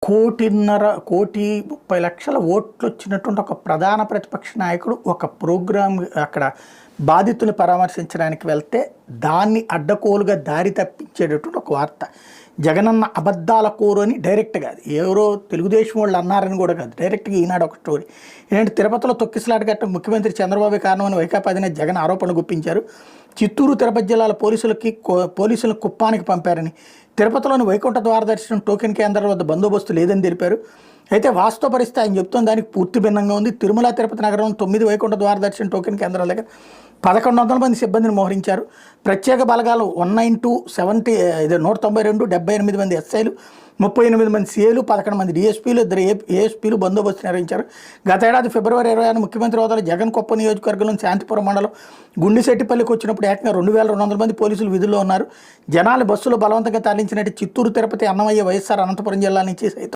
1,30,30,000 ఓట్లు వచ్చినటువంటి ఒక ప్రధాన ప్రతిపక్ష నాయకుడు ఒక ప్రోగ్రాం అక్కడ బాధితుల్ని పరామర్శించడానికి వెళ్తే దాన్ని అడ్డకోలుగా దారి తప్పించేటటువంటి ఒక వార్త. జగనన్న అబద్ధాల కోరు అని డైరెక్ట్గా, అది ఎవరో తెలుగుదేశం వాళ్ళు అన్నారని కూడా కాదు, డైరెక్ట్గా ఈనాడు ఒక స్టోరీ. ఏంటంటే తిరుపతిలో తొక్కిసలాట కట్టడం ముఖ్యమంత్రి చంద్రబాబు కారణమని వైకాపా అధినేత జగన్ ఆరోపణలు గుప్పించారు. చిత్తూరు తిరుపతి జిల్లాల పోలీసులను కుప్పానికి పంపారని, తిరుపతిలోని వైకుంఠ ద్వార దర్శనం టోకెన్ కేంద్రాల వద్ద బందోబస్తు లేదని తెలిపారు. అయితే వాస్తవ పరిస్థితి ఆయన చెప్తున్న దానికి పూర్తి భిన్నంగా ఉంది. తిరుమల తిరుపతి నగరంలో 9 వైకుంఠ ద్వార దర్శనం టోకెన్ కేంద్రాల దగ్గర 1,100 మంది సిబ్బందిని మోహరించారు. ప్రత్యేక బలగాలు 192, 78 మంది ఎస్ఐలు, 38 మంది సీఏలు, 11 మంది డిఎస్పీలు, 2 ఏఎస్పీలు బందోబస్తు నిర్వహించారు. గతేడాది ఫిబ్రవరి 26 ముఖ్యమంత్రి హోదాలో జగన్ కొప్ప నియోజకవర్గంలోని శాంతిపురం మండలం గుండిశెట్టిపల్లికి వచ్చినప్పుడు ఏకంగా 2,200 మంది పోలీసులు విధుల్లో ఉన్నారు. జనాలు బస్సులో బలవంతంగా తరలించినట్టు చిత్తూరు తిరుపతి అన్నమయ్య వైఎస్ఆర్ అనంతపురం జిల్లా నుంచి సైతం